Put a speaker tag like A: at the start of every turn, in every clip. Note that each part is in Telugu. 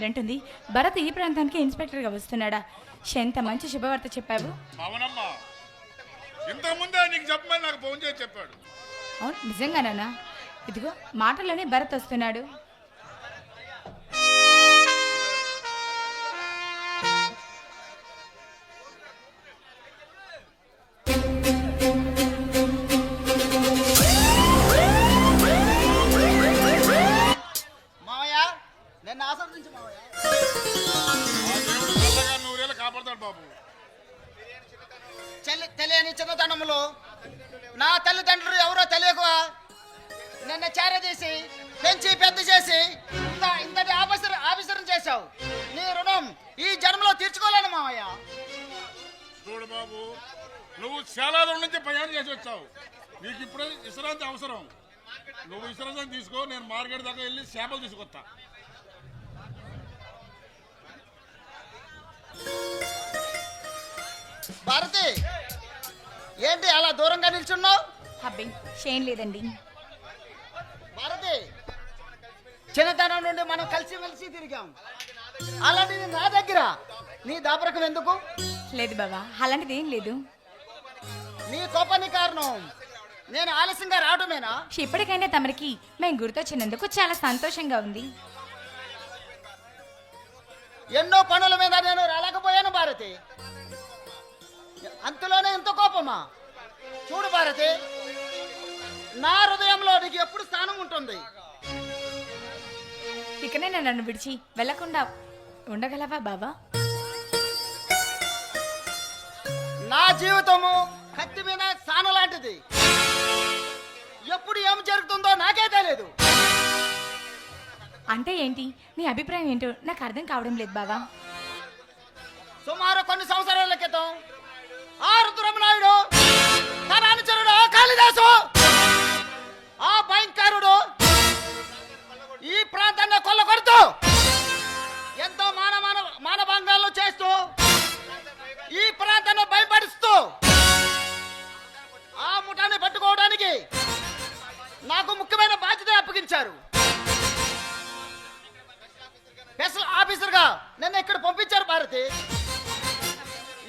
A: అంటుంది, భరత్ ఈ ప్రాంతానికి ఇన్స్పెక్టర్గా వస్తున్నాడా? ఎంత మంచి శుభవార్త చెప్పావు.
B: అవునమ్మా, ఇంతకుముందే నీకు చెప్పమని నాకు ఫోన్ చేసి చెప్పాడు.
A: అవును, నిజంగానా? ఇదిగో మాటలోనే భరత్ వస్తున్నాడు.
B: నూరేళ్ళు కాపాడతాడు బాబు.
C: తెలియని చిన్నతనంలో నా తల్లిదండ్రులు ఎవరో తెలియక నిన్న చేరదీసి పెంచి పెద్ద చేసి ఇంతటి ఆఫీసరం చేశావు. నీ రుణం ఈ జన్మలో తీర్చుకోలేను మావయ్య.
B: చూడు బాబు, నువ్వు చాలా దూరం నుంచి ప్రయాణం చేసి వచ్చావు. నీకు ఇప్పుడే విశ్రాంతి అవసరం. నువ్వు విశ్రాంతి తీసుకో, నేను మార్కెట్ దాకా వెళ్ళి చేపలు తీసుకొస్తా.
C: భారతి, ఏంటి అలా దూరంగా నిల్చున్నావు?
A: అబ్బే షేం లేదండి.
C: భారతి, చిన్నతనం నుండి మనం కలిసి తిరిగాం. అలాంటిది నా దగ్గర నీ దాపరకం ఎందుకు?
A: లేదు బాబా, అలాంటిది ఏం లేదు.
C: నీ కోపానికి కారణం నేను ఆలస్యంగా రావడమేనా?
A: ఇప్పటికైనా తమరికి మేము గుర్తొచ్చినందుకు చాలా సంతోషంగా ఉంది.
C: ఎన్నో పనుల మీద నేను రాలేకపోయాను భారతి. అంతలోనే ఎంత కోపమా? చూడు భారతి, నా హృదయంలో నీకు ఎప్పుడు స్థానం ఉంటుంది.
A: ఇకనైనా నన్ను విడిచి వెళ్లకుండా ఉండగలవా బాబా?
C: నా జీవితము కత్తి మీద స్థానం లాంటిది. ఎప్పుడు ఏం జరుగుతుందో నాకే తెలియదు.
A: అంటే ఏంటి నీ అభిప్రాయం ఏంటో నాకు అర్థం కావడం లేదు బాబా.
C: సుమారు కొన్ని సంవత్సరాల క్రితం ఆ రుద్రమనాయుడు తన అనుచరుడు కాళిదాసు, ఆ భయంకరుడు ఈ ప్రాంతాన్ని కొల్లగొడుతూ ఎంతో మానభంగాలను చేస్తూ ఈ ప్రాంతాన్ని భయపడిస్తూ ఆ ముఠాన్ని పట్టుకోవడానికి నాకు ముఖ్యమైన బాధ్యత అప్పగించారు. స్పెషల్ ఆఫీసర్గా నన్ను ఇక్కడ పంపించారు భారతి.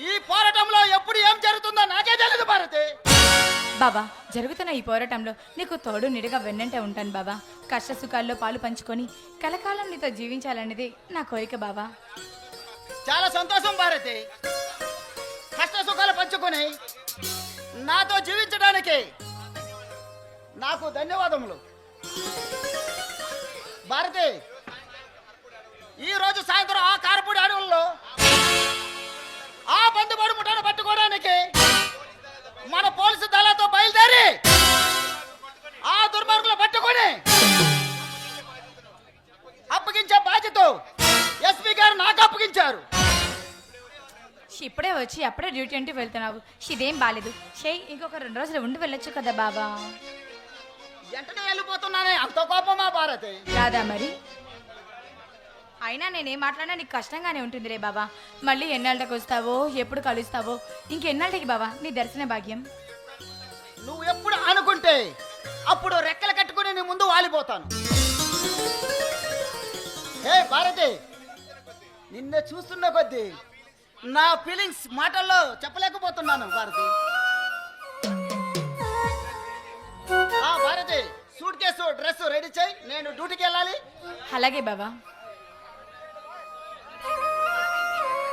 C: ఈ పోరాటంలో ఎప్పుడు ఏం జరుగుతుందో నాకే తెలియదు భారతి.
A: బాబా, జరుగుతున్న ఈ పోరాటంలో నీకు తోడు నిడిగా వెన్నంటే ఉంటాను బాబా. కష్ట సుఖాల్లో పాలు పంచుకొని కలకాలం నీతో జీవించాలనేది నా కోరిక బాబా.
C: చాలా సంతోషం భారతి. కష్ట సుఖాలు పంచుకొని నాతో జీవించడానికి నాకు ధన్యవాదములు భారతి. ఈ రోజు సాయంత్రం ఆ కారపూడి అడవుల్లో ఆ బంధుబడి ముఠాను పట్టుకోవడానికి మన పోలీసు దళాలతో బయలుదేరి ఆ దుర్మార్గులు పట్టుకొని అప్పగించే బాధ్యత ఎస్పీ గారు నాకు అప్పగించారు.
A: ఇప్పుడే వచ్చి అప్పుడే డ్యూటీ అంటే వెళ్తున్నావు, ఇదేం బాలేదు. షేయ్, ఇంకొక 2 రోజులు ఉండి వెళ్ళొచ్చు కదా బాబా.
C: వెంటనే వెళ్ళిపోతున్నానే, అంత కోపమా భారతి?
A: రాదా మరి? అయినా నేనేం మాట్లాడినా నీకు కష్టంగానే ఉంటుందిలే బాబా. మళ్ళీ ఎన్నాళ్ళకి వస్తావో, ఎప్పుడు కలుస్తావో, ఇంకెన్నాళ్ళకి బాబా నీ దర్శన భాగ్యం.
C: నువ్వు ఎప్పుడు అనుకుంటే అప్పుడు రెక్కలు కట్టుకుని నీ ముందు వాలిపోతాను. హే భారతి, నిన్ను చూస్తున్న కొద్దీ నా ఫీలింగ్స్ మాటల్లో చెప్పలేకపోతున్నాను Bharati. Bharati, suitcase dress ready చేయి, నేను డ్యూటీకి వెళ్ళాలి.
A: అలాగే బాబా.